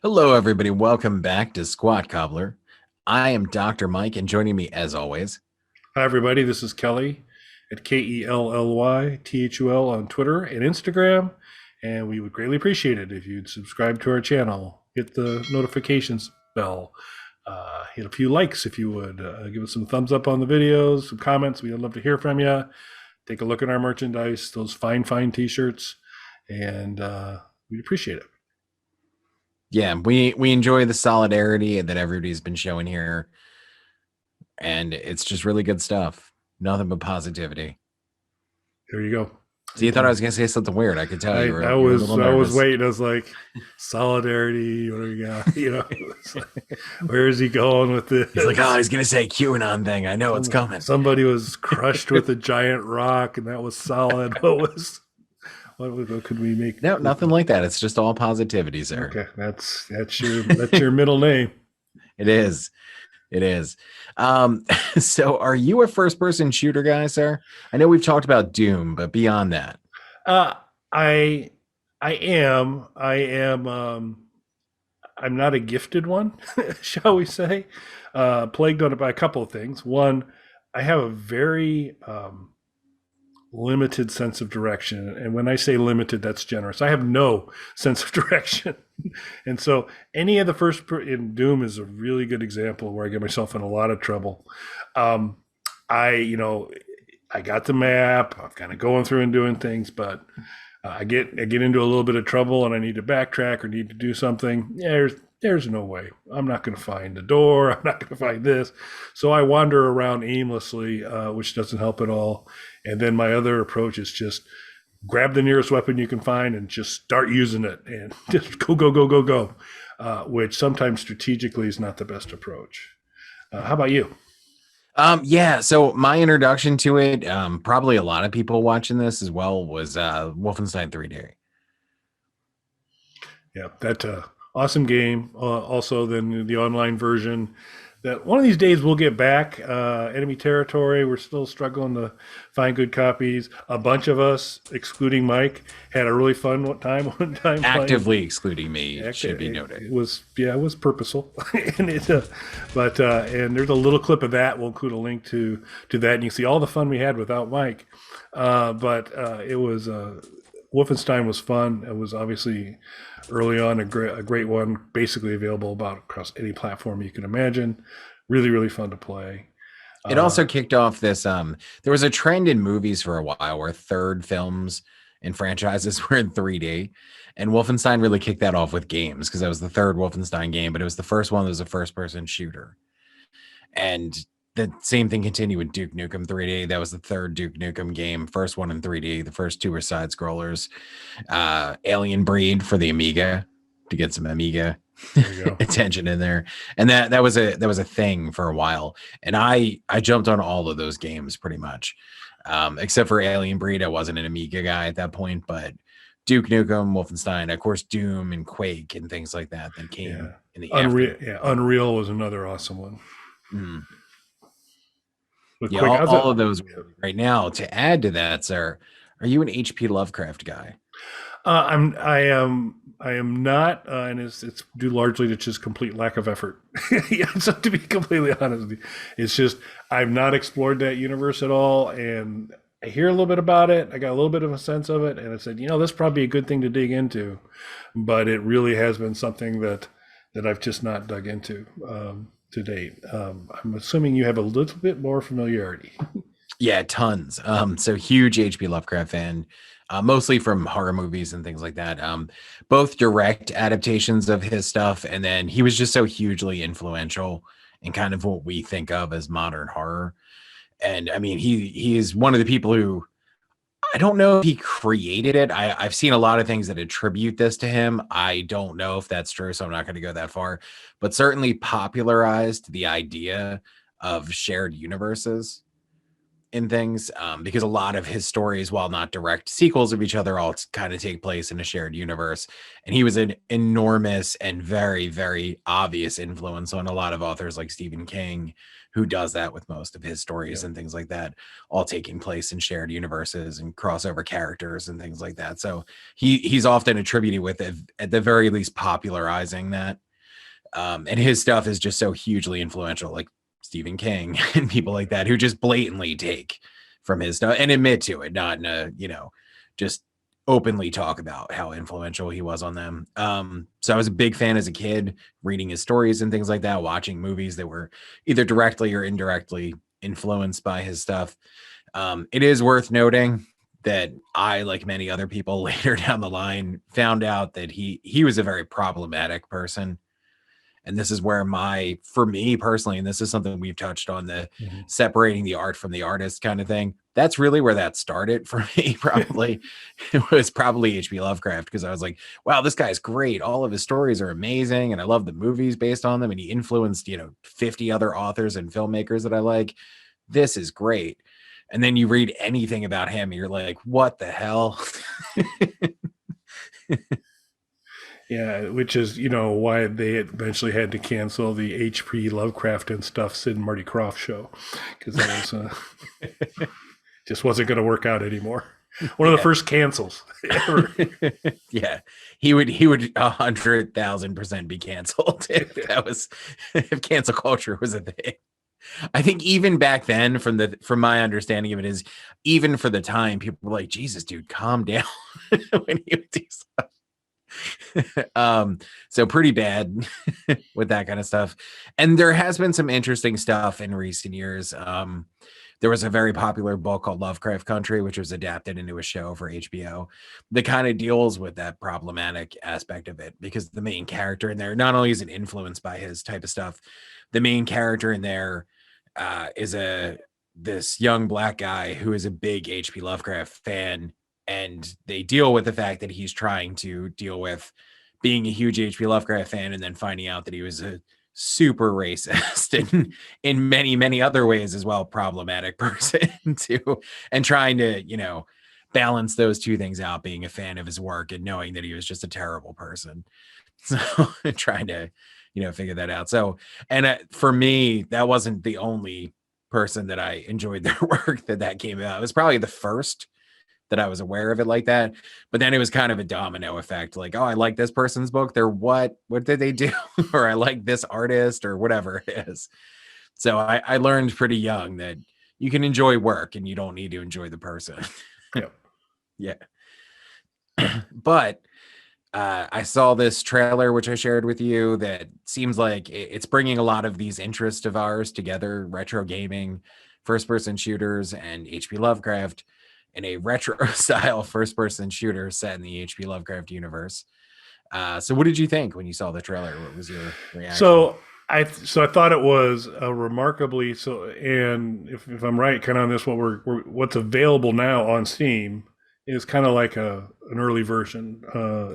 Hello, everybody. Welcome back to Squat Cobbler. I am Dr. Mike, and joining me, as always, Hi, everybody. This is Kelly at KELLYTHUL on Twitter and Instagram. And we would greatly appreciate it if you'd subscribe to our channel, hit the notifications bell, hit a few likes if you would, give us some thumbs up on the videos, some comments. We'd love to hear from you. Take a look at our merchandise, those fine t shirts, and we'd appreciate it. yeah, we enjoy the solidarity that everybody's been showing here, and it's just really good stuff. Nothing but positivity. There you go. So you thought I was going to say something weird? I could tell I, I you were a was little I was nervous. waiting. I was like, solidarity. What do we got? It's like, where is he going with this? He's like, oh, he's going to say QAnon thing. I know it's coming. Somebody was crushed with a giant rock, and that was solid. What could we make? No, nothing like that. It's just all positivity, sir. Okay, that's your middle name. It is. It is. So are you a first-person shooter guy, sir? I know we've talked about Doom, but beyond that. Uh, I I am. I'm not a gifted one, shall we say? Plagued on it by a couple of things. One, I have a very limited sense of direction, and when I say limited, that's generous. I have no sense of direction, and so any of the in Doom is a really good example where I get myself in a lot of trouble. Um, I got the map. I'm kind of going through and doing things, but I get into a little bit of trouble and I need to backtrack or need to do something. Yeah, there's no way. I'm not going to find the door. I'm not going to find this. So I wander around aimlessly, which doesn't help at all. And then my other approach is just grab the nearest weapon you can find and just start using it and just go, which sometimes strategically is not the best approach. How about you? Yeah, so my introduction to it, probably a lot of people watching this as well, was Wolfenstein 3D. Yeah, that awesome game. Also, then the online version. That one of these days we'll get back. Enemy territory. We're still struggling to find good copies. A bunch of us, excluding Mike, had a really fun time one time Actively playing. excluding me, should be noted. It was purposeful, and and there's a little clip of that. We'll include a link to that, and you can see all the fun we had without Mike. But it was Wolfenstein was fun. It was obviously early on a great one, basically available about across any platform you can imagine. Really fun to play. It also kicked off this. There was a trend in movies for a while where third films and franchises were in 3D, and Wolfenstein really kicked that off with games because that was the third Wolfenstein game, but it was the first one that was a first-person shooter. And the same thing continued with Duke Nukem 3D. That was the third Duke Nukem game, first one in 3D. The first two were side scrollers. Alien Breed for the Amiga to get some Amiga attention in there, and that was a thing for a while. And I jumped on all of those games pretty much, except for Alien Breed. I wasn't an Amiga guy at that point, but Duke Nukem, Wolfenstein, of course, Doom and Quake and things like that came in the Unreal. Yeah, Unreal was another awesome one. Mm. But Yeah, quick, all of those right now. To add to that, sir, are you an HP Lovecraft guy? I am not, and it's due largely to just complete lack of effort. Yeah, so to be completely honest, it's just I've not explored that universe at all, and I hear a little bit about it. I got a little bit of a sense of it, and I said, this is probably a good thing to dig into, but it really has been something that I've just not dug into to date. I'm assuming you have a little bit more familiarity. Yeah, tons. So huge HP Lovecraft fan, mostly from horror movies and things like that. Both direct adaptations of his stuff, and then he was just so hugely influential in kind of what we think of as modern horror. And I mean, he is one of the people who, I don't know if he created it. I've seen a lot of things that attribute this to him. I don't know if that's true, so I'm not going to go that far, but certainly popularized the idea of shared universes. in things, because a lot of his stories, while not direct sequels of each other, all kind of take place in a shared universe. And he was an enormous and very, very obvious influence on a lot of authors like Stephen King, who does that with most of his stories Yeah. and things like that, all taking place in shared universes and crossover characters and things like that. So he's often attributed with it, at the very least, popularizing that. And his stuff is just so hugely influential, like Stephen King and people like that, who just blatantly take from his stuff and admit to it, not in a, just openly talk about how influential he was on them. So I was a big fan as a kid, reading his stories and things like that, watching movies that were either directly or indirectly influenced by his stuff. It is worth noting that I, like many other people later down the line, found out that he was a very problematic person. And this is where for me personally, and this is something we've touched on, the Mhm. separating the art from the artist kind of thing. That's really where that started for me. Probably it was probably H.P. Lovecraft, because I was like, wow, this guy's great. All of his stories are amazing, and I love the movies based on them. And he influenced 50 other authors and filmmakers that I like. This is great. And then you read anything about him, and you're like, what the hell? Yeah, which is why they eventually had to cancel the H.P. Lovecraft and stuff Sid and Marty Krofft show, because that was just wasn't going to work out anymore. One of the Yeah. first cancels ever. Yeah, he would 100,000% be canceled if that was if cancel culture was a thing. I think even back then, from my understanding of it, is even for the time, people were like, Jesus, dude, calm down when you do stuff. So pretty bad with that kind of stuff. And there has been some interesting stuff in recent years. There was a very popular book called Lovecraft Country, which was adapted into a show for HBO, that kind of deals with that problematic aspect of it, because the main character in there, not only is it influenced by his type of stuff, the main character in there is this young black guy who is a big HP Lovecraft fan, and they deal with the fact that he's trying to deal with being a huge HP Lovecraft fan, and then finding out that he was a super racist and in many, many other ways as well, problematic person too, and trying to, balance those two things out, being a fan of his work and knowing that he was just a terrible person. So trying to, figure that out. So, and for me, that wasn't the only person that I enjoyed their work that came out. It was probably the first that I was aware of it like that. But then it was kind of a domino effect. Like, oh, I like this person's book. They're what? What did they do? Or I like this artist or whatever it is. So I learned pretty young that you can enjoy work and you don't need to enjoy the person. Yeah. Yeah. But I saw this trailer, which I shared with you, that seems like it's bringing a lot of these interests of ours together: retro gaming, first person shooters, and HP Lovecraft in a retro style first person shooter set in the HP Lovecraft universe. So what did you think when you saw the trailer? What was your reaction? So I thought it was a remarkably so, and if I'm right, kind of on this, what's available now on Steam is kind of like an early version.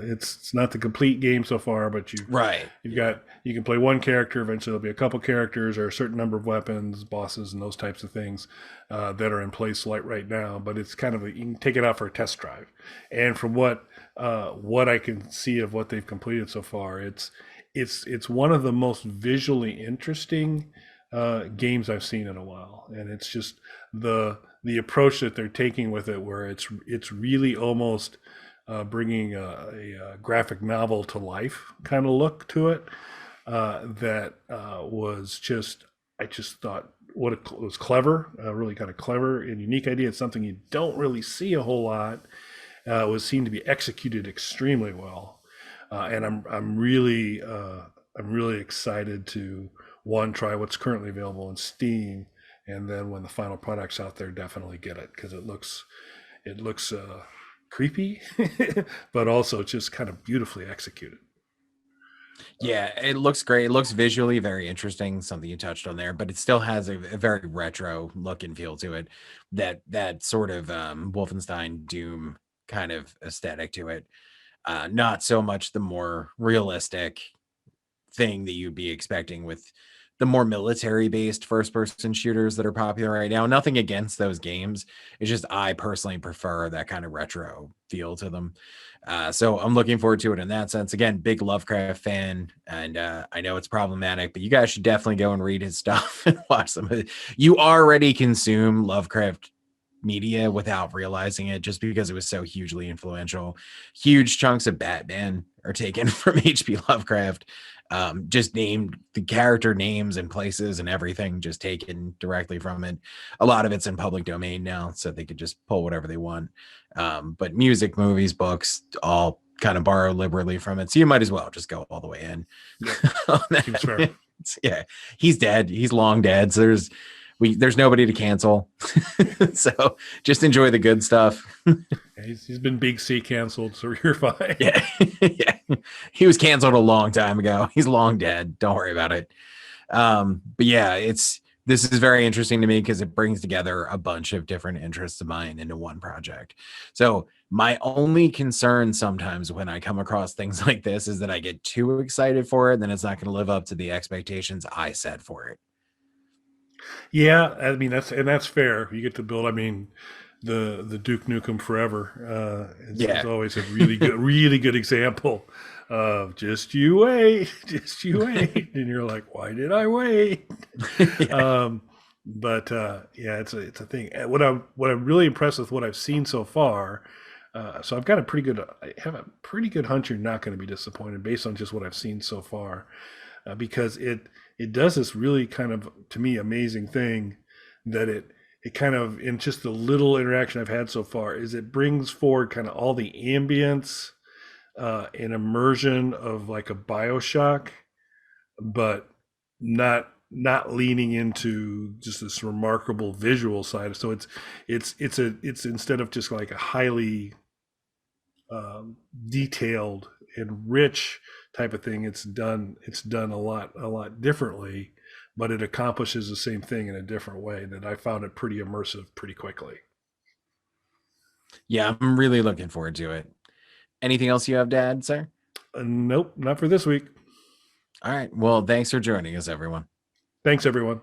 It's not the complete game so far, but Right. you've Yeah. got you can play one character. Eventually, there'll be a couple characters or a certain number of weapons, bosses, and those types of things that are in place right now. But it's kind of you can take it out for a test drive, and from what I can see of what they've completed so far, it's one of the most visually interesting games I've seen in a while, and it's just the approach that they're taking with it, where it's really almost bringing a graphic novel to life kind of look to it. That was just I just thought it was clever, really kind of clever and unique idea. It's something you don't really see a whole lot. Was seen to be executed extremely well, and I'm really excited to one try what's currently available on Steam, and then when the final product's out there, definitely get it, because it looks creepy, but also just kind of beautifully executed. Yeah, it looks great. It looks visually very interesting, something you touched on there, but it still has a very retro look and feel to it. That sort of Wolfenstein Doom kind of aesthetic to it. Not so much the more realistic thing that you'd be expecting with the more military based first person shooters that are popular right now. Nothing against those games. It's just I personally prefer that kind of retro feel to them. So I'm looking forward to it in that sense. Again, big Lovecraft fan, and I know it's problematic, but you guys should definitely go and read his stuff and watch some of it. You already consume Lovecraft media without realizing it just because it was so hugely influential. Huge chunks of Batman are taken from H.P. Lovecraft. Just named the character names and places and everything just taken directly from it. A lot of it's in public domain now, so they could just pull whatever they want. But music, movies, books, all kind of borrow liberally from it. So you might as well just go all the way in. Yep. Seems fair. Yeah, he's dead. He's long dead. So there's nobody to cancel. So just enjoy the good stuff. He's been Big C canceled, so you're fine. Yeah. Yeah. He was canceled a long time ago. He's long dead. Don't worry about it. But yeah, this is very interesting to me because it brings together a bunch of different interests of mine into one project. So my only concern sometimes when I come across things like this is that I get too excited for it, then it's not going to live up to the expectations I set for it. Yeah, I mean that's fair. You get to build. I mean, the Duke Nukem Forever. It's Yeah. always a really good example of just you wait, just you wait, and you're like, why did I wait? Yeah. But yeah, it's a thing. What I'm really impressed with what I've seen so far. So I have a pretty good hunch you're not going to be disappointed based on just what I've seen so far, because it does this really kind of, to me, amazing thing that it kind of, in just the little interaction I've had so far, is it brings forward kind of all the ambience and immersion of like a BioShock, but not leaning into just this remarkable visual side. So it's instead of just like a highly detailed and rich type of thing, it's done a lot differently, but it accomplishes the same thing in a different way that I found it pretty immersive pretty quickly. Yeah, I'm really looking forward to it. Anything else you have to add, sir? Nope, not for this week. All right. Well, thanks for joining us, everyone. Thanks everyone.